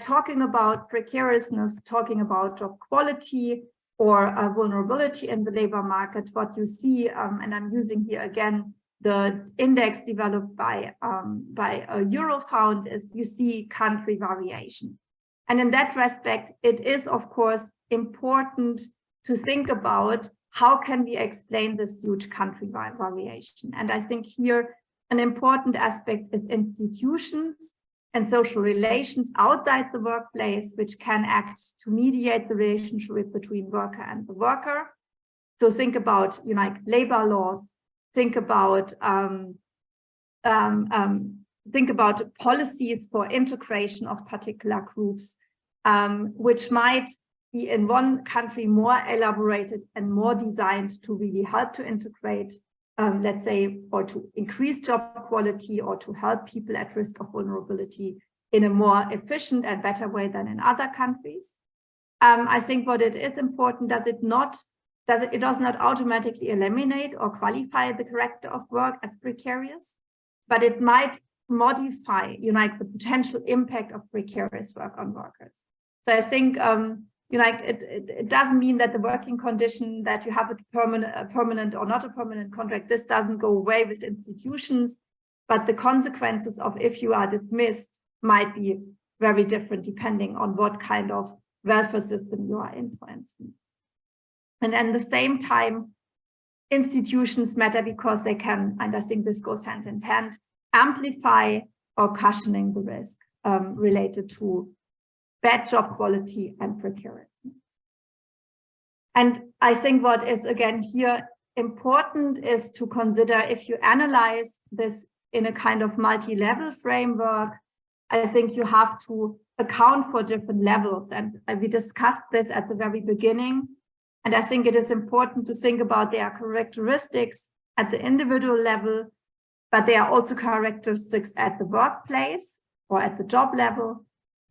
talking about precariousness, talking about job quality or vulnerability in the labor market, what you see, and I'm using here again the index developed by Eurofound, is you see country variation. And in that respect, it is, of course, important to think about how can we explain this huge country variation. And I think here an important aspect is institutions and social relations outside the workplace, which can act to mediate the relationship between worker and the worker. So think about labor laws, think about policies for integration of particular groups, which might be in one country more elaborated and more designed to really help to integrate, let's say, or to increase job quality or to help people at risk of vulnerability in a more efficient and better way than in other countries. I think what it is important, it does not automatically eliminate or qualify the character of work as precarious, but it might modify, the potential impact of precarious work on workers. So I think, it doesn't mean that the working condition that you have a permanent or not a permanent contract, this doesn't go away with institutions, but the consequences of if you are dismissed might be very different depending on what kind of welfare system you are influencing. And at the same time, institutions matter because they can, and I think this goes hand in hand, amplify or cushioning the risk related to bad job quality and precarity. And I think what is, again, here important is to consider, if you analyze this in a kind of multi-level framework, I think you have to account for different levels. And we discussed this at the very beginning. And I think it is important to think about their characteristics at the individual level, but there are also characteristics at the workplace or at the job level,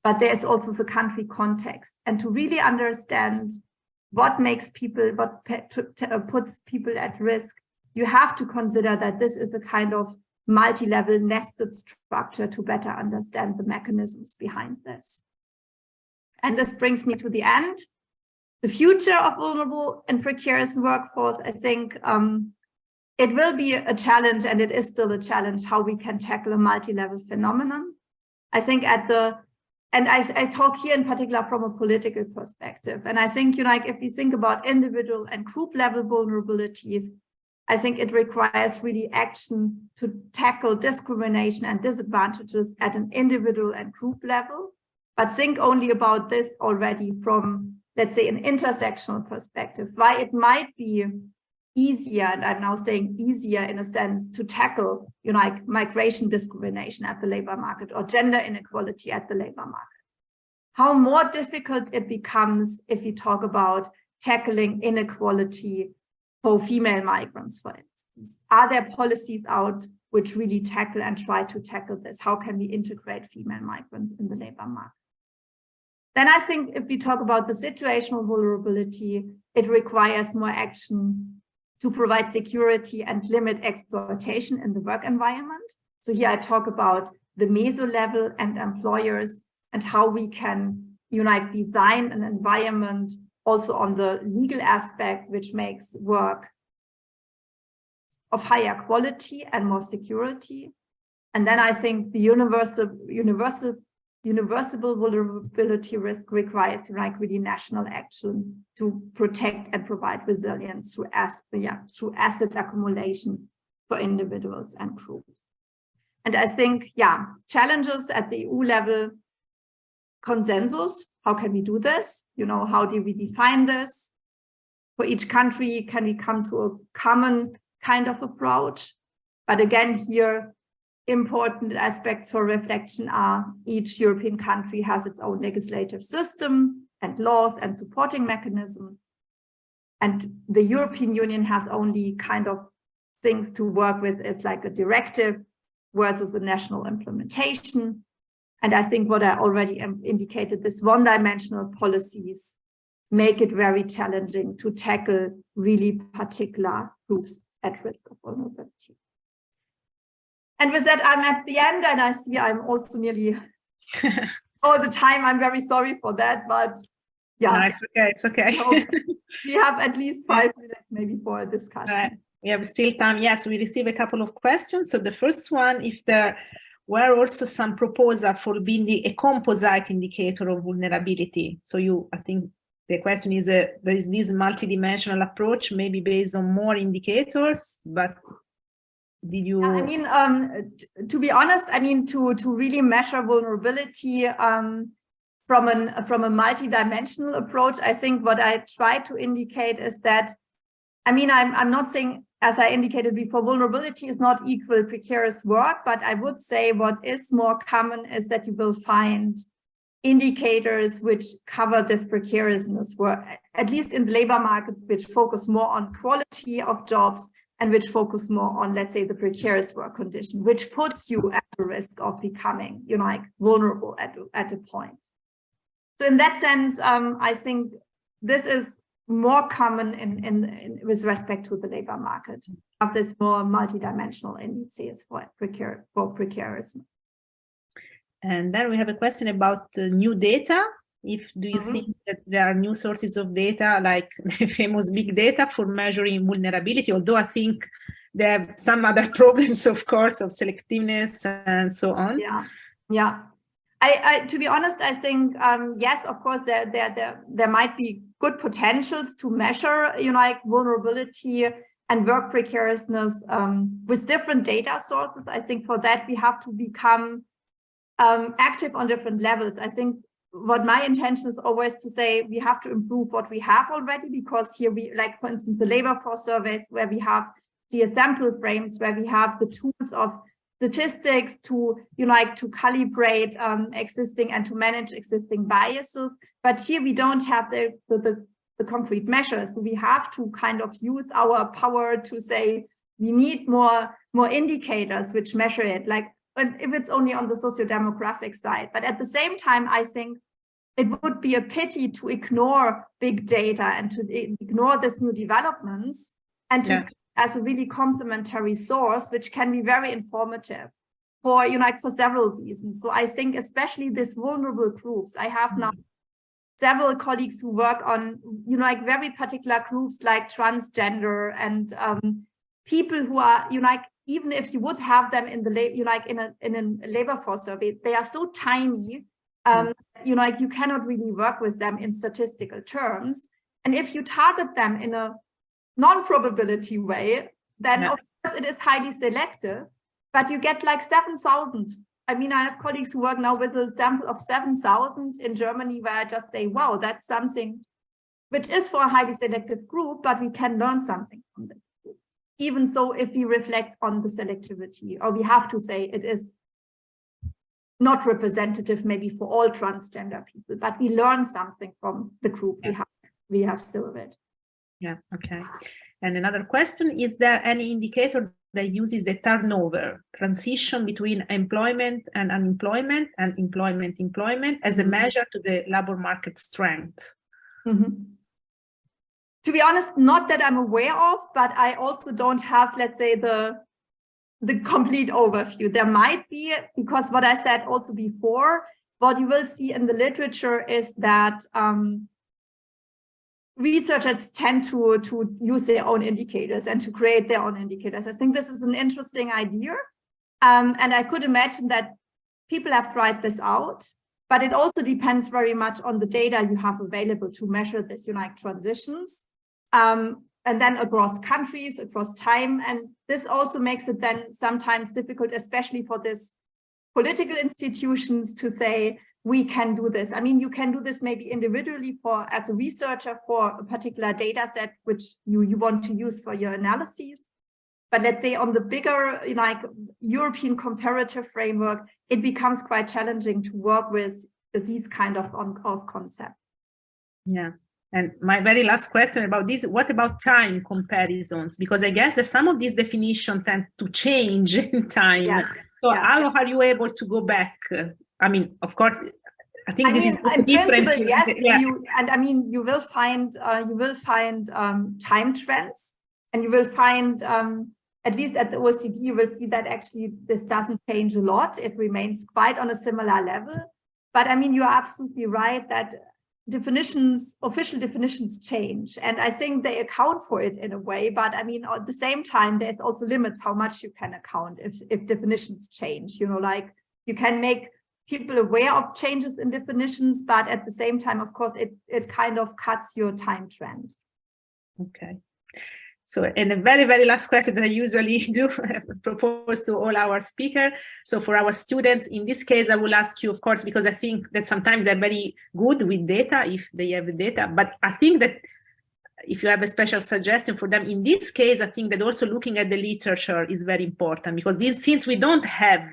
but there is also the country context. And to really understand what makes people, what puts people at risk, you have to consider that this is a kind of multi-level nested structure to better understand the mechanisms behind this. And this brings me to the end. The future of vulnerable and precarious workforce, I think it will be a challenge, and it is still a challenge, how we can tackle a multi-level phenomenon. I think I talk here in particular from a political perspective. And I think, if we think about individual and group level vulnerabilities, I think it requires really action to tackle discrimination and disadvantages at an individual and group level. But think only about this already from, let's say, an intersectional perspective, why it might be easier, and I'm now saying easier in a sense, to tackle, migration discrimination at the labor market or gender inequality at the labor market. How more difficult it becomes if you talk about tackling inequality for female migrants, for instance. Are there policies out which really tackle and try to tackle this? How can we integrate female migrants in the labor market? Then I think if we talk about the situational vulnerability, it requires more action to provide security and limit exploitation in the work environment. So here I talk about the meso level and employers and how we can design an environment also on the legal aspect, which makes work of higher quality and more security. And then I think the universal vulnerability risk requires really national action to protect and provide resilience through asset accumulation for individuals and groups. And I think, challenges at the EU level, consensus, how can we do this? How do we define this? For each country, can we come to a common kind of approach? But again, here, important aspects for reflection are each European country has its own legislative system and laws and supporting mechanisms. And the European Union has only kind of things to work with is like a directive versus the national implementation. And I think what I already indicated, this one-dimensional policies make it very challenging to tackle really particular groups at risk of vulnerability. And with that, I'm at the end, and I see I'm also nearly all the time. I'm very sorry for that, but yeah. No, it's okay. So we have at least 5 minutes maybe for a discussion. We have still time. Yes, we receive a couple of questions. So the first one, if there were also some proposal for building a composite indicator of vulnerability. So I think the question is, there is this multidimensional approach, maybe based on more indicators, but did you? To be honest, to really measure vulnerability from a multidimensional approach, I think what I try to indicate is that, I'm not saying, as I indicated before, vulnerability is not equal precarious work, but I would say what is more common is that you will find indicators which cover this precariousness work, at least in the labor market, which focus more on quality of jobs and which focus more on, let's say, the precarious work condition, which puts you at the risk of becoming, vulnerable at a point. So in that sense, I think this is more common with respect to the labor market, of this more multidimensional indices for precariousness. And then we have a question about new data. Do you think that there are new sources of data, like the famous big data for measuring vulnerability? Although I think they have some other problems, of course, of selectiveness and so on. Yeah. I to be honest, I think yes, of course, there might be good potentials to measure, like vulnerability and work precariousness with different data sources. I think for that we have to become active on different levels. I think what my intention is always to say we have to improve what we have already, because here we, like for instance, the labor force surveys where we have the sample frames, where we have the tools of statistics to, like to calibrate existing and to manage existing biases. But here we don't have the concrete measures. So we have to kind of use our power to say we need more indicators which measure it, like if it's only on the socio-demographic side. But at the same time, I think it would be a pity to ignore big data and to ignore these new developments and to as a really complementary source, which can be very informative for, for several reasons. So I think especially these vulnerable groups, I have now several colleagues who work on, like very particular groups like transgender and people who are, even if you would have them in the in a labor force survey, they are so tiny, you cannot really work with them in statistical terms. And if you target them in a non-probability way, then of course it is highly selective, but you get like 7,000. I mean, I have colleagues who work now with a sample of 7,000 in Germany, where I just say, wow, that's something which is for a highly selective group, but we can learn something from this group. Even so, if we reflect on the selectivity, or we have to say it is not representative maybe for all transgender people, but we learn something from the group we have surveyed. Yeah, okay. And another question, is there any indicator that uses the turnover, transition between employment and unemployment and employment as a measure to the labor market strength? To be honest, not that I'm aware of, but I also don't have, let's say, the complete overview. There might be, because what I said also before, what you will see in the literature is that researchers tend to use their own indicators and to create their own indicators. I think this is an interesting idea. And I could imagine that people have tried this out, but it also depends very much on the data you have available to measure this, transitions. And then across countries, across time. And this also makes it then sometimes difficult, especially for this political institutions, to say, we can do this. I mean, you can do this maybe individually as a researcher for a particular data set which you want to use for your analyses. But let's say on the bigger, European comparative framework, it becomes quite challenging to work with these kind of concepts. Yeah. And my very last question about this, what about time comparisons? Because I guess that some of these definitions tend to change in time. Yes. So how are you able to go back? I mean, of course, I think this is in different. Principle, yes, you will find time trends, and you will find at least at the OECD, you will see that actually this doesn't change a lot. It remains quite on a similar level. But I mean, you are absolutely right that official definitions change, and I think they account for it in a way. But I mean, at the same time, there's also limits how much you can account if definitions change. Like you can make people aware of changes in definitions, but at the same time, of course, it kind of cuts your time trend. Okay. So, and a very, very last question that I usually do propose to all our speakers. So for our students, in this case, I will ask you, of course, because I think that sometimes they're very good with data if they have the data, but I think that if you have a special suggestion for them, in this case, I think that also looking at the literature is very important, because since we don't have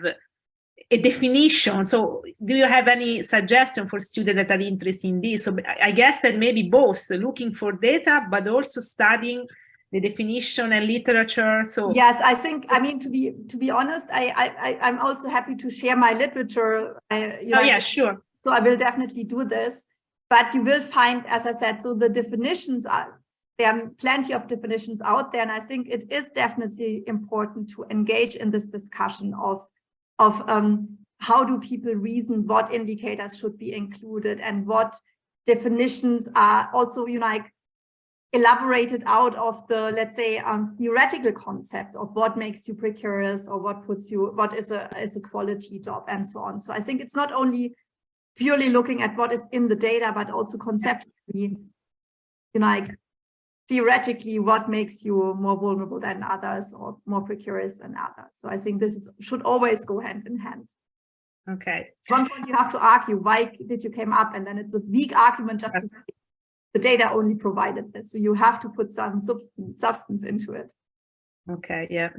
a definition, so do you have any suggestion for students that are interested in this? So I guess that maybe both looking for data, but also studying the definition and literature. So yes, I think, I mean, to be honest, I'm also happy to share my literature. Yeah, sure. So I will definitely do this, but you will find, as I said, so the definitions there are plenty of definitions out there, and I think it is definitely important to engage in this discussion of how do people reason, what indicators should be included, and what definitions are also, elaborated out of the, let's say, theoretical concepts of what makes you precarious or what is a quality job and so on. So I think it's not only purely looking at what is in the data, but also conceptually like theoretically what makes you more vulnerable than others or more precarious than others. So I think should always go hand in hand. Okay. At one point you have to argue, why did you came up? And then it's a weak argument just to say the data only provided this. So you have to put some substance into it. Okay, yeah.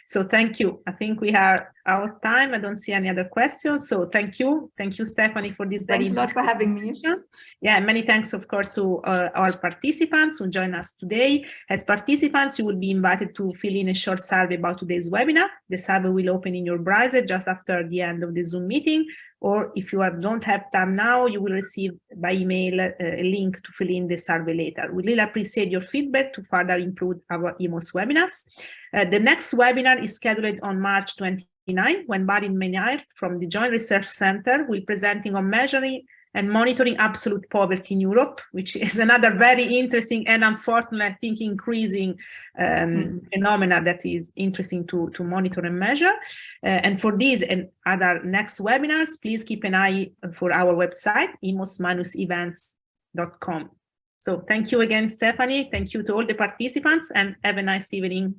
So thank you. I think we are out of time. I don't see any other questions. So thank you. Thank you, Stepahnie, for this. Thanks a lot for having me. Yeah, many thanks, of course, to all participants who join us today. As participants, you will be invited to fill in a short survey about today's webinar. The survey will open in your browser just after the end of the Zoom meeting. Or if you don't have time now, you will receive by email a link to fill in the survey later. We really appreciate your feedback to further improve our EMOS webinars. The next webinar is scheduled on March 29, when Barin Menaert from the Joint Research Center will be presenting on measuring and monitoring absolute poverty in Europe, which is another very interesting and unfortunately, I think, increasing phenomena that is interesting to monitor and measure. And for these and other next webinars, please keep an eye for our website, emos-events.com. So thank you again, Stepahnie. Thank you to all the participants and have a nice evening.